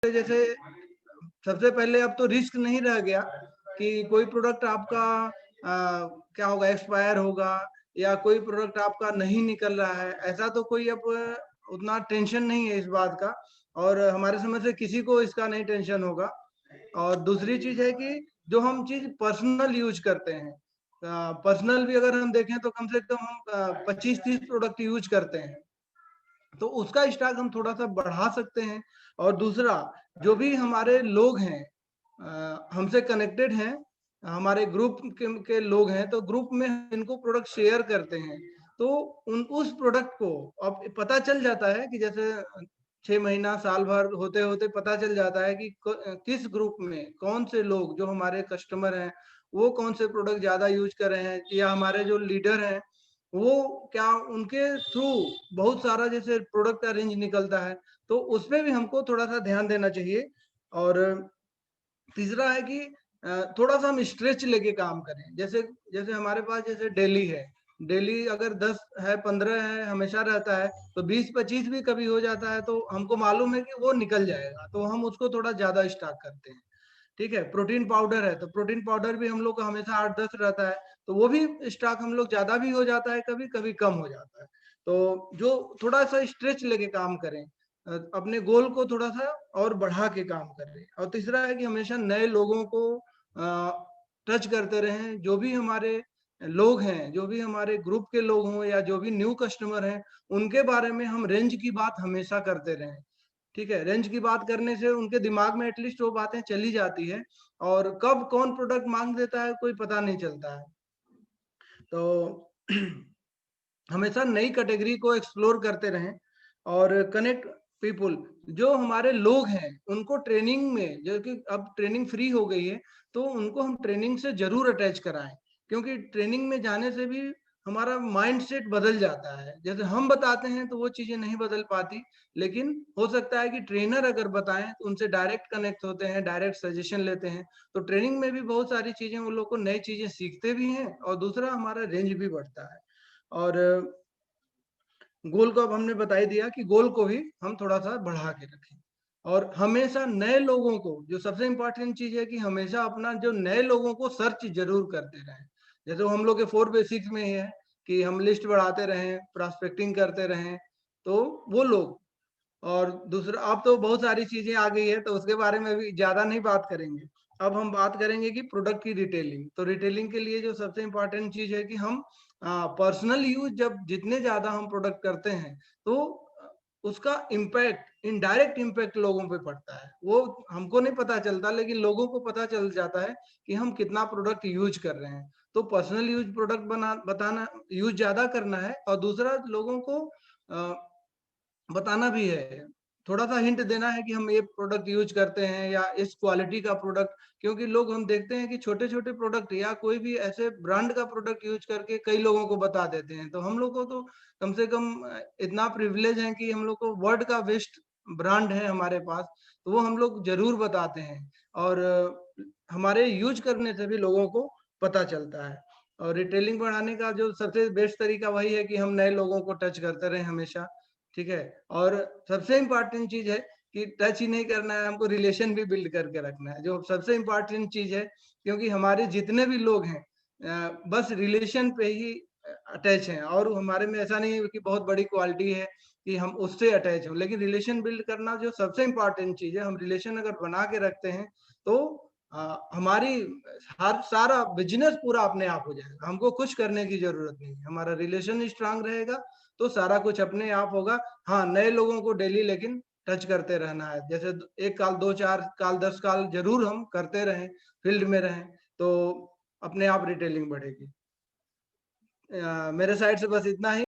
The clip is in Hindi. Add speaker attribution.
Speaker 1: जैसे सबसे पहले अब तो रिस्क नहीं रह गया कि कोई प्रोडक्ट आपका क्या होगा, एक्सपायर होगा या कोई प्रोडक्ट आपका नहीं निकल रहा है, ऐसा तो कोई अब उतना टेंशन नहीं है इस बात का। और हमारे समझ से किसी को इसका नहीं टेंशन होगा। और दूसरी चीज है कि जो हम चीज पर्सनल यूज करते हैं, पर्सनल भी अगर हम देखें तो कम से कम हम 25-30 प्रोडक्ट यूज करते हैं, तो उसका स्टॉक हम थोड़ा सा बढ़ा सकते हैं। और दूसरा, जो भी हमारे लोग हैं, हमसे कनेक्टेड हैं, हमारे ग्रुप के लोग हैं, तो ग्रुप में इनको प्रोडक्ट शेयर करते हैं, तो उस प्रोडक्ट को अब पता चल जाता है कि जैसे 6 महीना साल भर होते होते पता चल जाता है कि किस ग्रुप में कौन से लोग जो हमारे कस्टमर हैं वो कौन से प्रोडक्ट ज्यादा यूज कर रहे हैं, या हमारे जो लीडर हैं वो क्या उनके थ्रू बहुत सारा जैसे प्रोडक्ट का रेंज निकलता है, तो उसमें भी हमको थोड़ा सा ध्यान देना चाहिए। और तीसरा है कि थोड़ा सा हम स्ट्रेच लेके काम करें। जैसे जैसे हमारे पास जैसे डेली है, डेली अगर 10 है 15 है हमेशा रहता है, तो 20-25 भी कभी हो जाता है, तो हमको मालूम है कि वो निकल जाएगा, तो हम उसको थोड़ा ज्यादा स्टॉक करते हैं। ठीक है, प्रोटीन पाउडर है तो प्रोटीन पाउडर भी हम लोग का हमेशा 8-10 रहता है, तो वो भी स्टॉक हम लोग ज्यादा भी हो जाता है, कभी कभी कम हो जाता है। तो जो थोड़ा सा स्ट्रेच लेके काम करें, अपने गोल को थोड़ा सा और बढ़ा के काम करें। और तीसरा है कि हमेशा नए लोगों को टच करते रहें। जो भी हमारे लोग हैं, जो भी हमारे ग्रुप के लोग हों या जो भी न्यू कस्टमर हैं, उनके बारे में हम रेंज की बात हमेशा करते रहें। ठीक है, रेंज की बात करने से उनके दिमाग में एटलीस्ट वो बातें चली जाती है, और कब कौन प्रोडक्ट मांग देता है कोई पता नहीं चलता है। तो हमेशा नई कैटेगरी को एक्सप्लोर करते रहें और कनेक्ट पीपुल। जो हमारे लोग हैं उनको ट्रेनिंग में, जो कि अब ट्रेनिंग फ्री हो गई है, तो उनको हम ट्रेनिंग से जरूर अटैच कराएं, क्योंकि ट्रेनिंग में जाने से भी हमारा माइंड सेट बदल जाता है। जैसे हम बताते हैं तो वो चीजें नहीं बदल पाती, लेकिन हो सकता है कि ट्रेनर अगर बताएं तो उनसे डायरेक्ट कनेक्ट होते हैं, डायरेक्ट सजेशन लेते हैं, तो ट्रेनिंग में भी बहुत सारी चीजें उन लोग को नई चीजें सीखते भी हैं, और दूसरा हमारा रेंज भी बढ़ता है। और गोल को अब हमने बता ही दिया कि गोल को भी हम थोड़ा सा बढ़ा के रखें। और हमेशा नए लोगों को, जो सबसे इंपॉर्टेंट चीज है कि हमेशा अपना जो नए लोगों को सर्च जरूर करते रहें। जैसे हम लोग के 4 बेसिक्स में ही है कि हम लिस्ट बढ़ाते रहें, प्रोस्पेक्टिंग करते रहें, तो वो लोग। और दूसरा, अब तो बहुत सारी चीजें आ गई है, तो उसके बारे में भी ज्यादा नहीं बात करेंगे। अब हम बात करेंगे कि प्रोडक्ट की रिटेलिंग। तो रिटेलिंग के लिए जो सबसे इम्पोर्टेंट चीज है कि हम पर्सनल यूज जब जितने ज्यादा हम प्रोडक्ट करते हैं, तो उसका इम्पैक्ट, इनडायरेक्ट इम्पैक्ट लोगों पे पड़ता है। वो हमको नहीं पता चलता, लेकिन लोगों को पता चल जाता है कि हम कितना प्रोडक्ट यूज कर रहे हैं। तो पर्सनल यूज प्रोडक्ट बताना, यूज ज्यादा करना है, और दूसरा लोगों को बताना भी है, थोड़ा सा हिंट देना है कि हम ये प्रोडक्ट यूज करते हैं या इस क्वालिटी का प्रोडक्ट। क्योंकि लोग, हम देखते हैं कि छोटे छोटे प्रोडक्ट या कोई भी ऐसे ब्रांड का प्रोडक्ट यूज करके कई लोगों को बता देते हैं, तो हम लोग को तो कम से कम इतना प्रिविलेज है कि हम लोग को वर्ल्ड का बेस्ट ब्रांड है हमारे पास, तो वो हम लोग जरूर बताते हैं। और हमारे यूज करने से भी लोगों को पता चलता है। और रिटेलिंग बढ़ाने का जो सबसे बेस्ट तरीका वही है कि हम नए लोगों को टच करते रहें हमेशा। ठीक है, और सबसे इम्पोर्टेंट चीज है कि टच ही नहीं करना है, हमको रिलेशन भी बिल्ड करके रखना है, जो सबसे इम्पोर्टेंट चीज है। क्योंकि हमारे जितने भी लोग हैं बस रिलेशन पे ही अटैच हैं, और हमारे में ऐसा नहीं है कि बहुत बड़ी क्वालिटी है कि हम उससे अटैच हो, लेकिन रिलेशन बिल्ड करना जो सबसे इम्पोर्टेंट चीज है। हम रिलेशन अगर बना के रखते हैं, तो हमारी हर सारा बिजनेस पूरा अपने आप हो जाएगा, हमको कुछ करने की जरूरत नहीं है। हमारा रिलेशन स्ट्रांग रहेगा तो सारा कुछ अपने आप होगा। हाँ, नए लोगों को डेली लेकिन टच करते रहना है, जैसे 1 कॉल, 2-4 कॉल, 10 कॉल जरूर हम करते रहें, फील्ड में रहें, तो अपने आप रिटेलिंग बढ़ेगी। मेरे साइड से बस इतना ही।